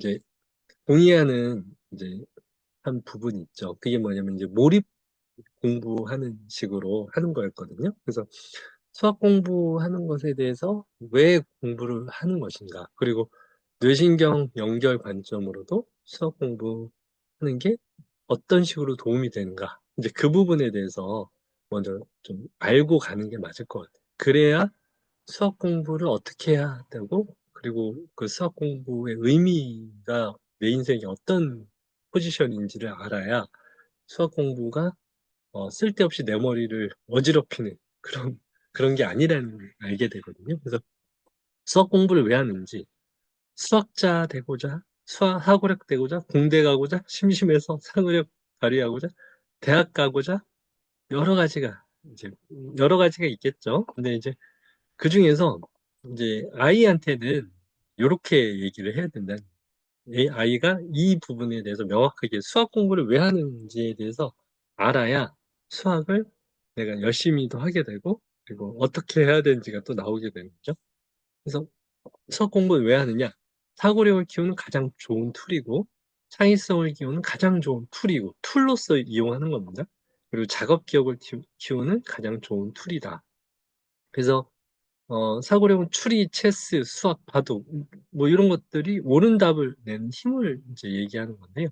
이제 동의하는 이제 한 부분이 있죠. 그게 뭐냐면 이제 몰입 공부하는 식으로 하는 거였거든요. 그래서 수학 공부하는 것에 대해서 왜 공부를 하는 것인가, 그리고 뇌신경 연결 관점으로도 수학 공부하는 게 어떤 식으로 도움이 되는가, 이제 그 부분에 대해서 먼저 좀 알고 가는 게 맞을 것 같아요. 그래야 수학 공부를 어떻게 해야 되고, 그리고 그 수학 공부의 의미가 내 인생에 어떤 포지션인지를 알아야 수학 공부가 쓸데없이 내 머리를 어지럽히는 그런 게 아니라는 걸 알게 되거든요. 그래서 수학 공부를 왜 하는지, 수학자 되고자, 사고력 되고자, 공대 가고자, 심심해서 사고력 발휘하고자, 대학 가고자, 여러 가지가 이제 여러 가지가 있겠죠. 근데 이제 그 중에서 이제 아이한테는 이렇게 얘기를 해야 된다. 아이가 이 부분에 대해서 명확하게 수학 공부를 왜 하는지에 대해서 알아야 수학을 내가 열심히 더 하게 되고, 그리고 어떻게 해야 되는지가 또 나오게 되는 거죠. 그래서 수학 공부를 왜 하느냐? 사고력을 키우는 가장 좋은 툴이고, 창의성을 키우는 가장 좋은 툴이고, 툴로서 이용하는 겁니다. 그리고 작업 기억을 키우는 가장 좋은 툴이다. 그래서 사고력은 추리, 체스, 수학, 바둑, 뭐 이런 것들이 옳은 답을 내는 힘을 이제 얘기하는 건데요.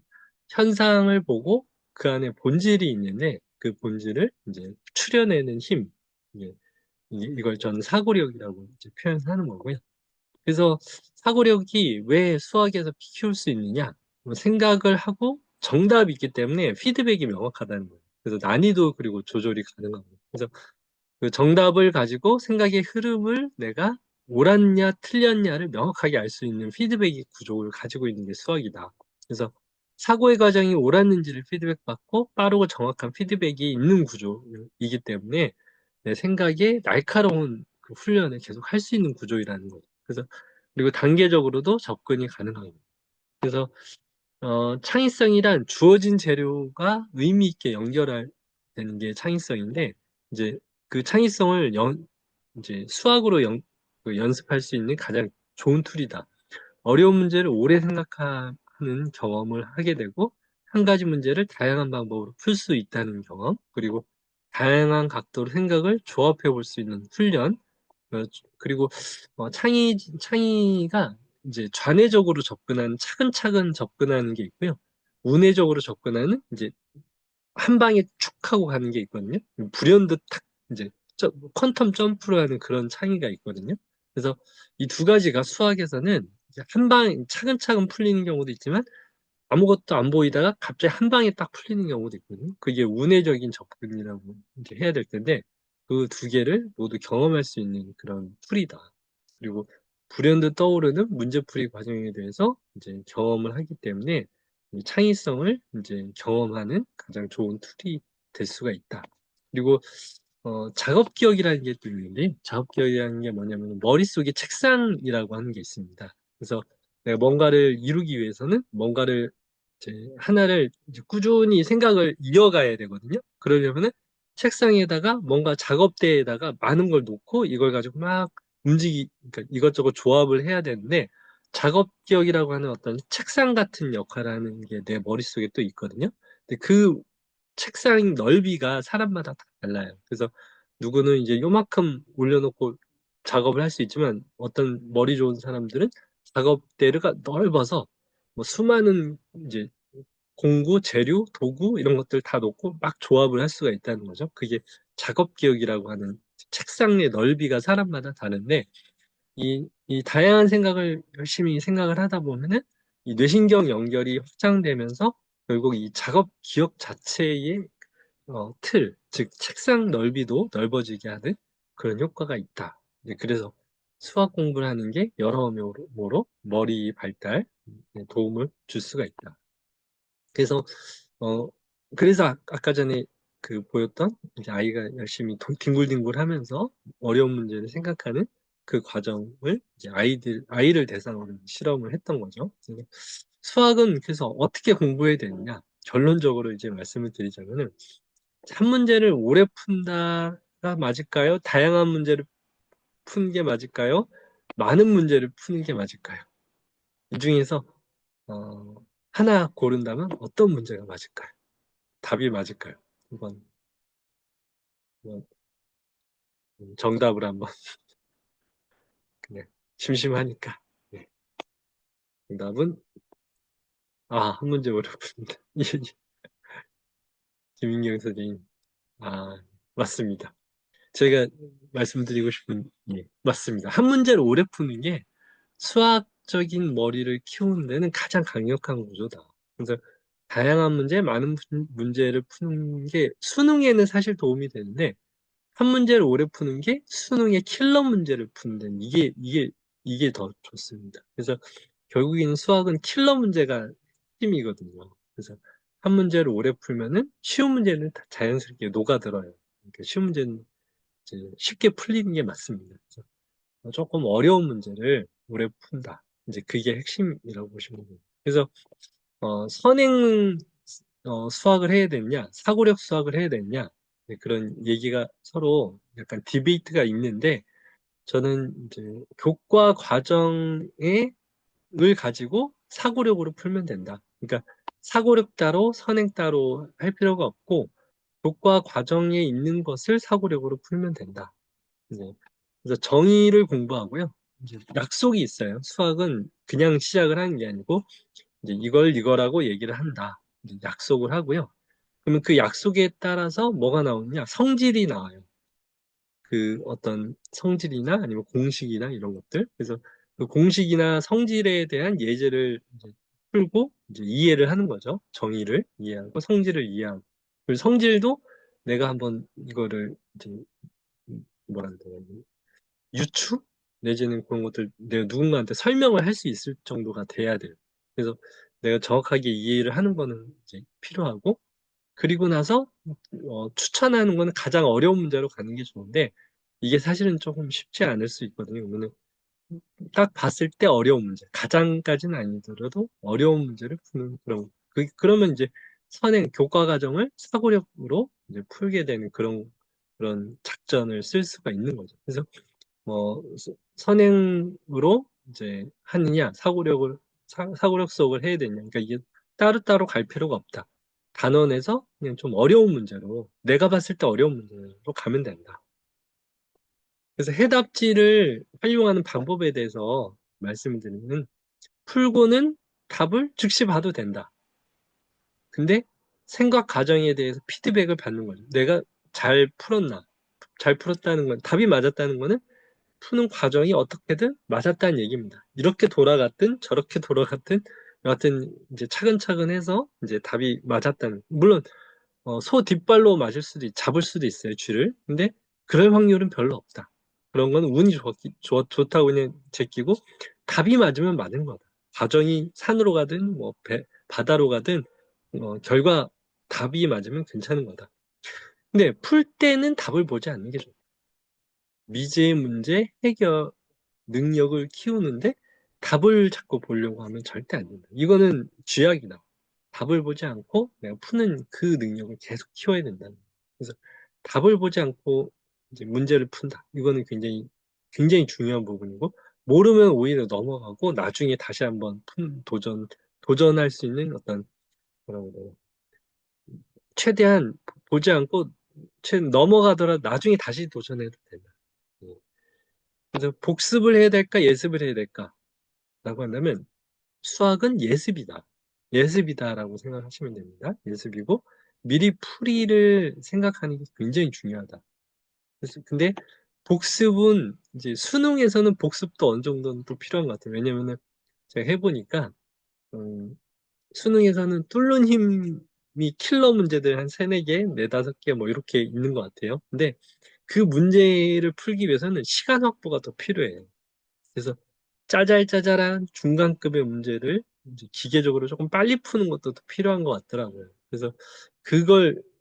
현상을 보고 그 안에 본질이 있는데, 그 본질을 이제 추려내는 힘. 예, 이걸 저는 사고력이라고 이제 표현하는 거고요. 그래서 사고력이 왜 수학에서 키울 수 있느냐? 뭐 생각을 하고 정답이 있기 때문에 피드백이 명확하다는 거예요. 그래서 난이도 그리고 조절이 가능합니다. 그래서 그 정답을 가지고 생각의 흐름을 내가 옳았냐 틀렸냐를 명확하게 알 수 있는 피드백의 구조를 가지고 있는 게 수학이다. 그래서 사고의 과정이 옳았는지를 피드백받고 빠르고 정확한 피드백이 있는 구조이기 때문에 내 생각에 날카로운 그 훈련을 계속 할 수 있는 구조이라는 거죠. 그래서 그리고 단계적으로도 접근이 가능합니다. 그래서 창의성이란 주어진 재료가 의미 있게 연결할 되는 게 창의성인데, 이제 그 창의성을 이제 수학으로 그 연습할 수 있는 가장 좋은 툴이다. 어려운 문제를 오래 생각하는 경험을 하게 되고, 한 가지 문제를 다양한 방법으로 풀 수 있다는 경험, 그리고 다양한 각도로 생각을 조합해 볼 수 있는 훈련, 어, 그리고 창의가 이제 좌뇌적으로 접근하는, 차근차근 접근하는 게 있고요. 우뇌적으로 접근하는, 이제 한 방에 쭉 하고 가는 게 있거든요. 불현듯 탁 이제 퀀텀 점프를 하는 그런 창의가 있거든요. 그래서 이 두 가지가 수학에서는 이제 한 방 차근차근 풀리는 경우도 있지만, 아무것도 안 보이다가 갑자기 한 방에 딱 풀리는 경우도 있거든요. 그게 운회적인 접근이라고 이제 해야 될 텐데, 그 두 개를 모두 경험할 수 있는 그런 툴이다. 그리고 불현듯 떠오르는 문제풀이 과정에 대해서 이제 경험을 하기 때문에 이 창의성을 이제 경험하는 가장 좋은 툴이 될 수가 있다. 그리고 작업 기억이라는 게 또 있는데, 작업 기억이라는 게 뭐냐면 머릿속에 책상이라고 하는 게 있습니다. 그래서 내가 뭔가를 이루기 위해서는 뭔가를 이제 하나를 이제 꾸준히 생각을 이어가야 되거든요. 그러려면은 책상에다가 뭔가 작업대에다가 많은 걸 놓고 이걸 가지고 막 그러니까 이것저것 조합을 해야 되는데, 작업 기억이라고 하는 어떤 책상 같은 역할을 하는 게 내 머릿속에 또 있거든요. 근데 그 책상 넓이가 사람마다 다 달라요. 그래서 누구는 이제 요만큼 올려놓고 작업을 할 수 있지만, 어떤 머리 좋은 사람들은 작업대가 넓어서 뭐 수많은 이제 공구, 재료, 도구 이런 것들 다 놓고 막 조합을 할 수가 있다는 거죠. 그게 작업 기억이라고 하는, 책상의 넓이가 사람마다 다른데, 이 다양한 생각을 열심히 생각을 하다 보면은 이 뇌신경 연결이 확장되면서 결국 이 작업 기억 자체의 즉 책상 넓이도 넓어지게 하는 그런 효과가 있다. 그래서 수학 공부를 하는 게 여러모로 머리 발달에 도움을 줄 수가 있다. 그래서 어 그래서 아까 전에 그 보였던 이제 아이가 열심히 뒹굴뒹굴 하면서 어려운 문제를 생각하는 그 과정을 이제 아이를 대상으로 실험을 했던 거죠. 그래서 수학은 그래서 어떻게 공부해야 되느냐? 결론적으로 이제 말씀을 드리자면은, 한 문제를 오래 푼다가 맞을까요? 다양한 문제를 푸는 게 맞을까요? 많은 문제를 푸는 게 맞을까요? 이 중에서 하나 고른다면 어떤 문제가 맞을까요? 답이 맞을까요? 한번, 한번 정답을 한번 그냥 심심하니까. 네. 정답은 한 문제 어렵습니다. 김인경 선생님. 맞습니다. 제가 말씀드리고 싶은, 예, 맞습니다. 한 문제를 오래 푸는 게 수학적인 머리를 키우는 데는 가장 강력한 구조다. 그래서 다양한 문제, 많은 문제를 푸는 게 수능에는 사실 도움이 되는데, 한 문제를 오래 푸는 게 수능의 킬러 문제를 푸는 데는 이게 더 좋습니다. 그래서 결국에는 수학은 킬러 문제가 핵심이거든요. 그래서 한 문제를 오래 풀면은 쉬운 문제는 다 자연스럽게 녹아들어요. 그러니까 쉬운 문제는 이제 쉽게 풀리는 게 맞습니다. 그래서 조금 어려운 문제를 오래 푼다. 이제 그게 핵심이라고 보시면 됩니다. 그래서 선행 수학을 해야 되느냐, 사고력 수학을 해야 되느냐, 네, 그런 얘기가 서로 약간 디베이트가 있는데, 저는 이제 교과 과정을 가지고 사고력으로 풀면 된다. 그러니까 사고력 따로 선행 따로 할 필요가 없고, 교과 과정에 있는 것을 사고력으로 풀면 된다. 네. 그래서 정의를 공부하고요. 이제 약속이 있어요. 수학은 그냥 시작을 하는 게 아니고, 이제 이거라고 얘기를 한다. 이제 약속을 하고요. 그러면 그 약속에 따라서 뭐가 나오느냐? 성질이 나와요. 그 어떤 성질이나 아니면 공식이나 이런 것들. 그래서 그 공식이나 성질에 대한 예제를 이제 풀고 이제 이해를 하는 거죠. 정의를 이해하고 성질을 이해하고. 그리고 성질도 내가 한번 이거를 이제 뭐라 그래야 되나? 유추? 내지는 그런 것들 내가 누군가한테 설명을 할 수 있을 정도가 돼야 돼요. 그래서 내가 정확하게 이해를 하는 거는 이제 필요하고, 그리고 나서 추천하는 거는 가장 어려운 문제로 가는 게 좋은데, 이게 사실은 조금 쉽지 않을 수 있거든요. 왜냐면 딱 봤을 때 어려운 문제, 가장까지는 아니더라도 어려운 문제를 푸는 그러면 이제 교과 과정을 사고력으로 이제 풀게 되는 그런 작전을 쓸 수가 있는 거죠. 그래서 뭐 선행으로 이제 하느냐 사고력 수업을 해야 되냐, 그러니까 이게 따로따로 갈 필요가 없다. 단원에서 그냥 좀 어려운 문제로 내가 봤을 때 어려운 문제로 가면 된다. 그래서 해답지를 활용하는 방법에 대해서 말씀을 드리면, 풀고는 답을 즉시 봐도 된다. 근데 생각 과정에 대해서 피드백을 받는 거죠. 내가 잘 풀었나, 잘 풀었다는 건, 답이 맞았다는 거는 푸는 과정이 어떻게든 맞았다는 얘기입니다. 이렇게 돌아갔든 저렇게 돌아갔든 여하튼 이제 차근차근 해서 이제 답이 맞았다는. 물론 소 뒷발로 맞을 잡을 수도 있어요, 쥐를. 근데 그럴 확률은 별로 없다. 그런 건 운이 좋다고 그냥 제끼고 답이 맞으면 맞은 거다. 과정이 산으로 가든 뭐 바다로 가든 결과 답이 맞으면 괜찮은 거다. 근데 풀 때는 답을 보지 않는 게 좋다. 미지의 문제 해결 능력을 키우는데 답을 자꾸 보려고 하면 절대 안 된다. 이거는 쥐약이다. 답을 보지 않고 내가 푸는 그 능력을 계속 키워야 된다. 그래서 답을 보지 않고 이제 문제를 푼다. 이거는 굉장히 중요한 부분이고, 모르면 오히려 넘어가고 나중에 다시 한번 도전할 수 있는 어떤, 뭐라고 그래야 되나. 최대한 보지 않고 넘어가더라도 나중에 다시 도전해도 된다. 예. 그래서 복습을 해야 될까, 예습을 해야 될까? 라고 한다면 수학은 예습이다. 예습이다라고 생각하시면 됩니다. 예습이고 미리 풀이를 생각하는 게 굉장히 중요하다. 그래서 근데 복습은 이제 수능에서는 복습도 어느 정도는 또 필요한 것 같아요. 왜냐면은 제가 해보니까 음, 수능에서는 뚫는 힘이 킬러 문제들 한 세네 개, 네다섯 개 뭐 이렇게 있는 것 같아요. 근데 그 문제를 풀기 위해서는 시간 확보가 더 필요해요. 그래서 짜잘짜잘한 중간급의 문제를 이제 기계적으로 조금 빨리 푸는 것도 더 필요한 것 같더라고요. 그래서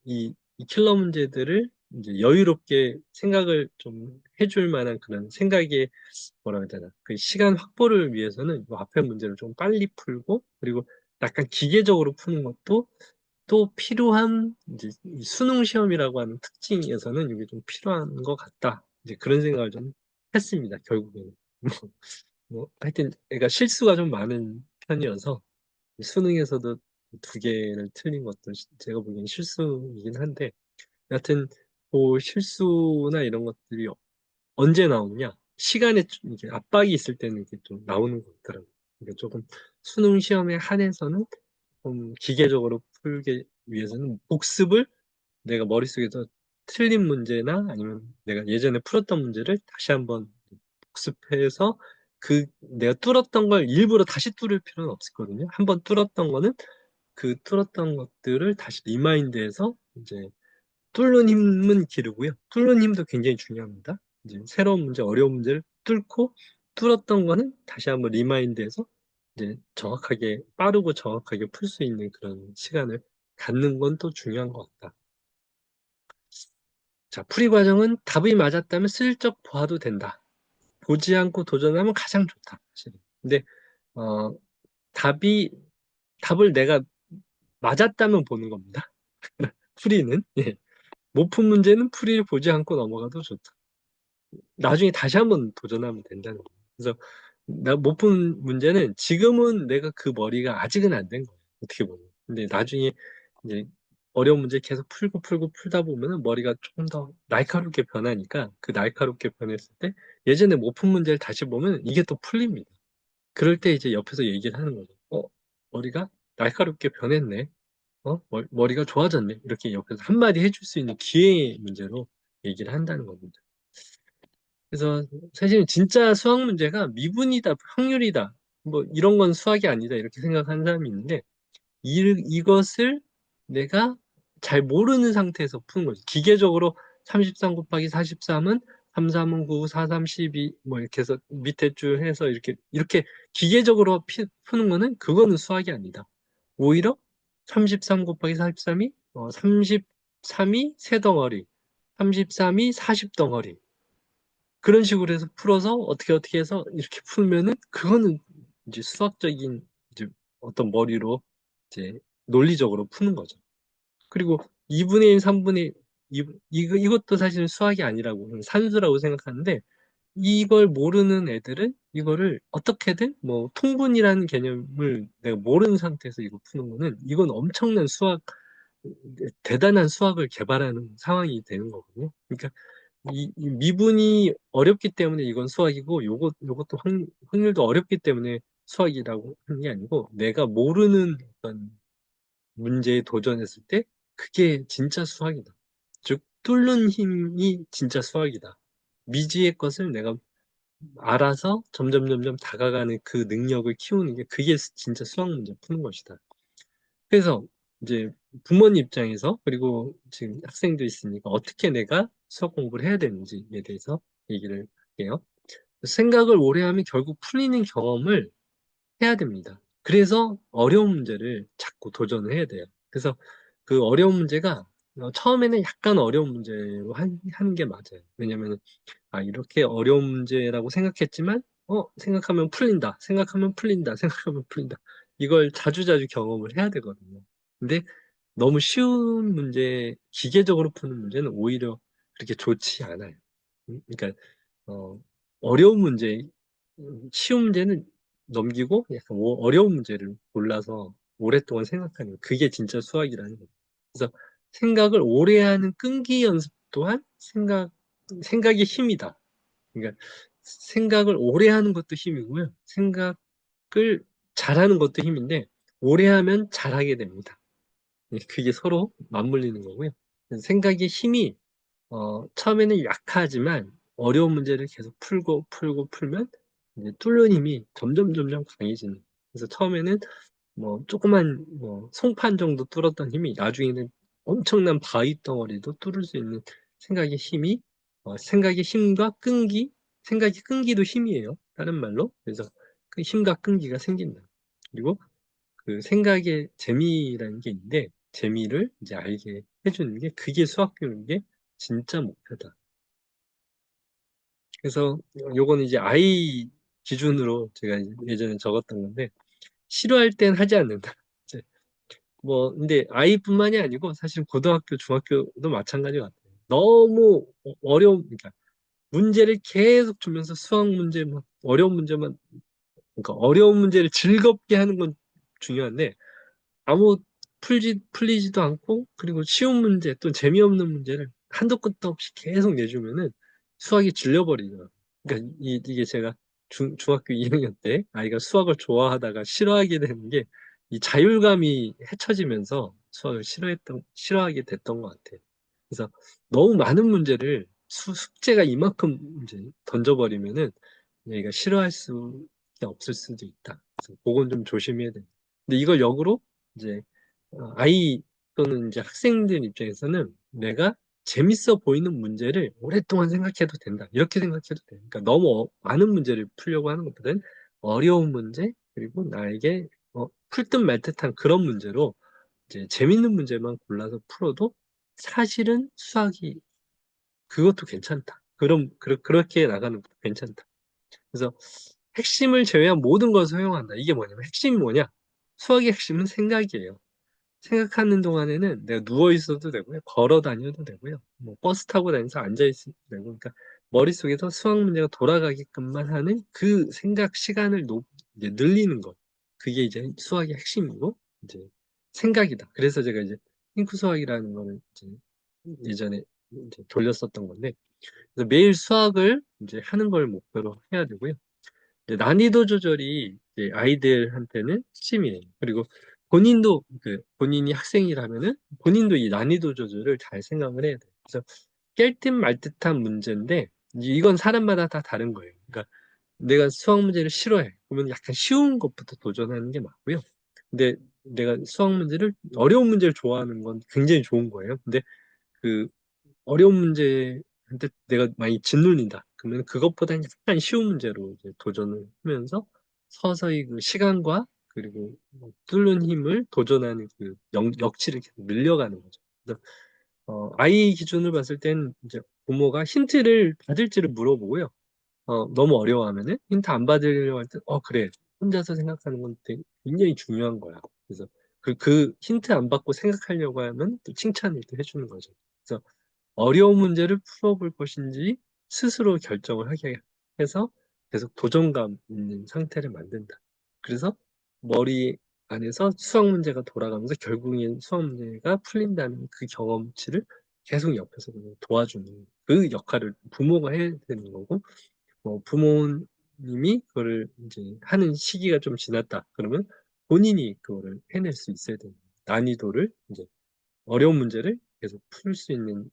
이 킬러 문제들을 이제 여유롭게 생각을 좀 해줄 만한 그런 생각의, 뭐라 해야 되나, 그 시간 확보를 위해서는 이 앞에 문제를 좀 빨리 풀고, 그리고 약간 기계적으로 푸는 것도 또 필요한, 이제 이 수능 시험이라고 하는 특징에서는 이게 좀 필요한 것 같다. 이제 그런 생각을 좀 했습니다, 결국에는. 하여튼 애가 실수가 좀 많은 편이어서 수능에서도 두 개를 틀린 것도 제가 보기엔 실수이긴 한데, 여하튼 그 실수나 이런 것들이 언제 나오느냐? 시간에 이게 압박이 있을 때는 이게 좀 나오는 것 같더라고요. 그러니까 조금 수능 시험에 한해서는 좀 기계적으로 풀기 위해서는 복습을 내가 머릿속에서 틀린 문제나 아니면 내가 예전에 풀었던 문제를 다시 한번 복습해서 그 내가 뚫었던 걸 일부러 다시 뚫을 필요는 없었거든요. 한번 뚫었던 거는 그 뚫었던 것들을 다시 리마인드해서 이제 뚫는 힘은 기르고요. 뚫는 힘도 굉장히 중요합니다. 이제 새로운 문제, 어려운 문제를 뚫고 뚫었던 거는 다시 한번 리마인드해서 이제 정확하게, 빠르고 정확하게 풀 수 있는 그런 시간을 갖는 건 또 중요한 것 같다. 자, 풀이 과정은 답이 맞았다면 슬쩍 봐도 된다. 보지 않고 도전하면 가장 좋다. 사실은. 근데, 어, 답이, 답을 내가 맞았다면 보는 겁니다. 풀이는. 예. 못 푼 문제는 풀이를 보지 않고 넘어가도 좋다. 나중에 다시 한번 도전하면 된다는 거예요. 그래서 나 못 푼 문제는 지금은 내가 그 머리가 아직은 안 된 거예요. 어떻게 보면. 근데 나중에 이제 어려운 문제 계속 풀고 풀고 풀다 보면은 머리가 조금 더 날카롭게 변하니까 그 날카롭게 변했을 때 예전에 못 푼 문제를 다시 보면 이게 또 풀립니다. 그럴 때 이제 옆에서 얘기를 하는 거죠. 머리가 날카롭게 변했네. 머리가 좋아졌네. 이렇게 옆에서 한마디 해줄 수 있는 기회의 문제로 얘기를 한다는 겁니다. 그래서 사실은 진짜 수학 문제가 미분이다, 확률이다, 뭐 이런 건 수학이 아니다 이렇게 생각하는 사람이 있는데 이것을 내가 잘 모르는 상태에서 푸는 거지. 기계적으로 33 곱하기 43은 3, 3은 9, 4, 3, 12, 뭐 이렇게 해서 밑에 줄 해서 이렇게 기계적으로 푸는 거는 그거는 수학이 아니다. 오히려 33 곱하기 43이 33이 세 덩어리, 33이 40 덩어리. 그런 식으로 해서 풀어서 어떻게 해서 이렇게 풀면은 그거는 이제 수학적인 이제 어떤 머리로 이제 논리적으로 푸는 거죠. 그리고 2분의 1, 3분의 1, 이것도 사실은 수학이 아니라고 산수라고 생각하는데 이걸 모르는 애들은 이거를 어떻게든 뭐 통분이라는 개념을 내가 모르는 상태에서 이거 푸는 거는 이건 엄청난 대단한 수학을 개발하는 상황이 되는 거거든요. 그러니까 이 미분이 어렵기 때문에 이건 수학이고 요것도 확률도 어렵기 때문에 수학이라고 하는 게 아니고 내가 모르는 어떤 문제에 도전했을 때 그게 진짜 수학이다. 즉 뚫는 힘이 진짜 수학이다. 미지의 것을 내가 알아서 점점 다가가는 그 능력을 키우는 게 그게 진짜 수학 문제 푸는 것이다. 그래서 이제 부모님 입장에서 그리고 지금 학생도 있으니까 어떻게 내가 수학 공부를 해야 되는지에 대해서 얘기를 할게요. 생각을 오래 하면 결국 풀리는 경험을 해야 됩니다. 그래서 어려운 문제를 자꾸 도전을 해야 돼요. 그래서 그 어려운 문제가 처음에는 약간 어려운 문제로 하는 게 맞아요. 왜냐면 이렇게 어려운 문제라고 생각했지만 생각하면 풀린다. 생각하면 풀린다. 생각하면 풀린다. 이걸 자주자주 경험을 해야 되거든요. 근데 너무 쉬운 문제, 기계적으로 푸는 문제는 오히려 그렇게 좋지 않아요. 그러니까 어, 어려운 문제, 쉬운 문제는 넘기고 약간 어려운 문제를 골라서 오랫동안 생각하는 그게 진짜 수학이라는 거예요. 그래서 생각을 오래 하는 끈기 연습 또한 생각의 힘이다. 그러니까 생각을 오래 하는 것도 힘이고요. 생각을 잘하는 것도 힘인데 오래 하면 잘하게 됩니다. 그게 서로 맞물리는 거고요. 생각의 힘이 처음에는 약하지만 어려운 문제를 계속 풀고 풀면 이제 뚫는 힘이 점점 강해지는. 그래서 처음에는 뭐 조그만 뭐 송판 정도 뚫었던 힘이 나중에는 엄청난 바위 덩어리도 뚫을 수 있는 생각의 힘이 생각의 힘과 끈기, 생각의 끈기도 힘이에요. 다른 말로. 그래서 그 힘과 끈기가 생긴다. 그리고 그 생각의 재미라는 게 있는데 재미를 이제 알게 해주는 게 그게 수학 교육의 게 진짜 목표다. 그래서 요거는 이제 아이 기준으로 제가 예전에 적었던 건데 싫어할 땐 하지 않는다. 이제 뭐 근데 아이뿐만이 아니고 사실 고등학교, 중학교도 마찬가지 같아요. 너무 어려운 그러니까 문제를 계속 주면서 수학 문제 막 어려운 문제만 그러니까 어려운 문제를 즐겁게 하는 건 중요한데 아무 풀리지도 않고 그리고 쉬운 문제 또 재미없는 문제를 한도 끝도 없이 계속 내주면은 수학이 질려버리죠. 그러니까 이게 제가 중학교 2학년 때 아이가 수학을 좋아하다가 싫어하게 되는 게 이 자율감이 헤쳐지면서 수학을 싫어하게 됐던 것 같아요. 그래서 너무 많은 문제를 숙제가 이만큼 이제 던져버리면은 얘가 싫어할 수밖에 없을 수도 있다. 그래서 그건 좀 조심해야 돼. 근데 이걸 역으로 이제 아이 또는 이제 학생들 입장에서는 내가 재밌어 보이는 문제를 오랫동안 생각해도 된다. 이렇게 생각해도 돼. 그러니까 너무 많은 문제를 풀려고 하는 것보다는 어려운 문제, 그리고 나에게 풀 듯 말 듯한 그런 문제로 이제 재밌는 문제만 골라서 풀어도 사실은 수학이 그것도 괜찮다. 그렇게 나가는 것도 괜찮다. 그래서 핵심을 제외한 모든 것을 허용한다. 이게 뭐냐면 핵심이 뭐냐? 수학의 핵심은 생각이에요. 생각하는 동안에는 내가 누워 있어도 되고요. 걸어 다녀도 되고요. 뭐 버스 타고 다니면서 앉아 있어도 되고. 그러니까 머릿속에서 수학 문제가 돌아가게끔만 하는 그 생각 시간을 이제 늘리는 것. 그게 이제 수학의 핵심이고 이제 생각이다. 그래서 제가 이제 핑크 수학이라는 거를 이제 예전에 이제 돌렸었던 건데 그래서 매일 수학을 이제 하는 걸 목표로 해야 되고요. 이제 난이도 조절이 이제 아이들한테는 핵심이에요. 그리고 본인이 학생이라면은 본인도 이 난이도 조절을 잘 생각을 해야 돼요. 그래서 깰 듯 말 듯한 문제인데 이건 사람마다 다 다른 거예요. 그러니까 내가 수학 문제를 싫어해. 그러면 약간 쉬운 것부터 도전하는 게 맞고요. 근데 내가 수학 문제를 어려운 문제를 좋아하는 건 굉장히 좋은 거예요. 근데 그 어려운 문제한테 내가 많이 짓눌린다. 그러면 그것보다는 약간 쉬운 문제로 이제 도전을 하면서 서서히 그 시간과 그리고 뭐 뚫는 힘을 도전하는 그 역치를 계속 늘려가는 거죠. 그래서 아이 기준으로 봤을 땐 이제 부모가 힌트를 받을지를 물어보고요. 너무 어려워하면은 힌트 안 받으려고 할 때, 그래. 혼자서 생각하는 건 굉장히 중요한 거야. 그래서 그 힌트 안 받고 생각하려고 하면 또 칭찬을 또 해주는 거죠. 그래서 어려운 문제를 풀어볼 것인지 스스로 결정을 하게 해서 계속 도전감 있는 상태를 만든다. 그래서 머리 안에서 수학 문제가 돌아가면서 결국엔 수학 문제가 풀린다는 그 경험치를 계속 옆에서 도와주는 그 역할을 부모가 해야 되는 거고, 부모님이 그거를 이제 하는 시기가 좀 지났다. 그러면 본인이 그거를 해낼 수 있어야 되는 난이도를 이제 어려운 문제를 계속 풀 수 있는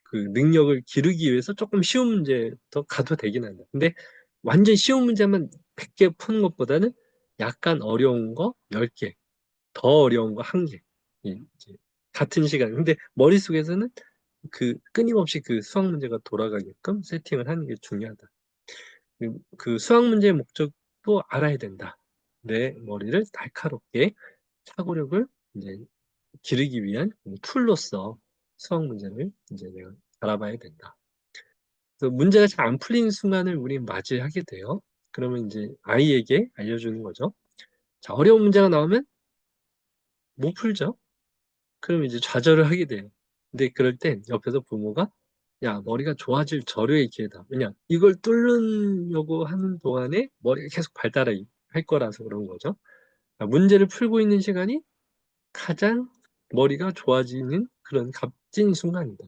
그 능력을 기르기 위해서 조금 쉬운 문제부터 가도 되긴 한다. 근데 완전 쉬운 문제만 100개 푸는 것보다는 약간 어려운 거 10개, 더 어려운 거 1개. 이제 같은 시간. 근데 머릿속에서는 그 끊임없이 그 수학 문제가 돌아가게끔 세팅을 하는 게 중요하다. 그 수학 문제의 목적도 알아야 된다. 내 머리를 날카롭게 사고력을 이제 기르기 위한 툴로서 수학 문제를 이제 내가 알아봐야 된다. 그래서 문제가 잘 안 풀리는 순간을 우리는 맞이하게 돼요. 그러면 이제 아이에게 알려주는 거죠. 자, 어려운 문제가 나오면 못 풀죠. 그럼 이제 좌절을 하게 돼요. 근데 그럴 땐 옆에서 부모가 야, 머리가 좋아질 절호의 기회다. 왜냐, 이걸 뚫으려고 하는 동안에 머리가 계속 발달할 거라서 그런 거죠. 문제를 풀고 있는 시간이 가장 머리가 좋아지는 그런 값진 순간이다.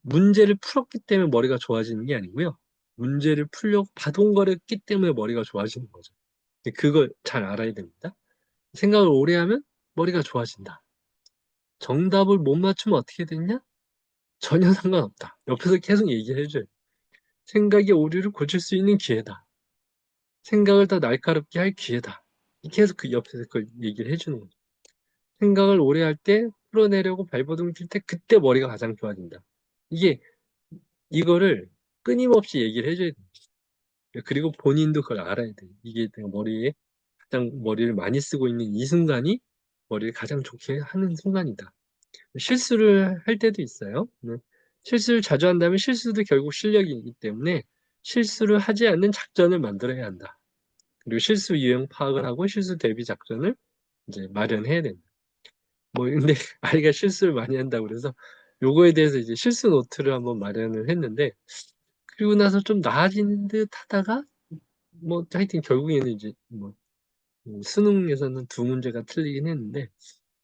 문제를 풀었기 때문에 머리가 좋아지는 게 아니고요. 문제를 풀려고 바동거렸기 때문에 머리가 좋아지는 거죠. 그걸 잘 알아야 됩니다. 생각을 오래 하면 머리가 좋아진다. 정답을 못 맞추면 어떻게 됐냐? 전혀 상관없다. 옆에서 계속 얘기를 해줘요. 생각의 오류를 고칠 수 있는 기회다. 생각을 더 날카롭게 할 기회다. 계속 그 옆에서 그걸 얘기를 해주는 거죠. 생각을 오래 할 때 풀어내려고 발버둥 칠 때 그때 머리가 가장 좋아진다. 이게 이거를 끊임없이 얘기를 해줘야 돼요. 그리고 본인도 그걸 알아야 돼. 이게 내가 가장 머리를 많이 쓰고 있는 이 순간이 머리를 가장 좋게 하는 순간이다. 실수를 할 때도 있어요. 실수를 자주 한다면 실수도 결국 실력이기 때문에 실수를 하지 않는 작전을 만들어야 한다. 그리고 실수 유형 파악을 하고 실수 대비 작전을 이제 마련해야 된다. 근데 아이가 실수를 많이 한다고 그래서 요거에 대해서 이제 실수 노트를 한번 마련을 했는데 그리고 나서 좀 나아지는 듯 하다가 하여튼 결국에는 이제 수능에서는 두 문제가 틀리긴 했는데,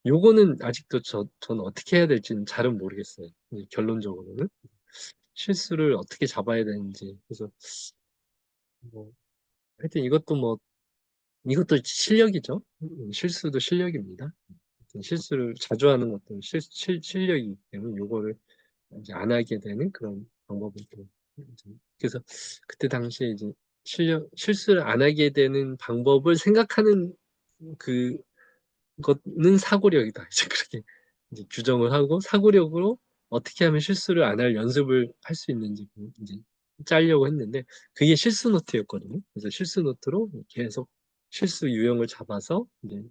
요거는 아직도 저는 어떻게 해야 될지는 잘은 모르겠어요. 결론적으로는. 실수를 어떻게 잡아야 되는지. 그래서, 뭐, 하여튼 이것도 실력이죠. 실수도 실력입니다. 실수를 자주 하는 것도 실력이기 때문에 요거를 이제 안 하게 되는 그런 방법을 좀. 그래서 그때 당시에 이제 실수를 안 하게 되는 방법을 생각하는 그것은 사고력이다. 이제 그렇게 이제 규정을 하고 사고력으로 어떻게 하면 실수를 안 할 연습을 할 수 있는지 이제 짜려고 했는데 그게 실수 노트였거든요. 그래서 실수 노트로 계속 실수 유형을 잡아서 이제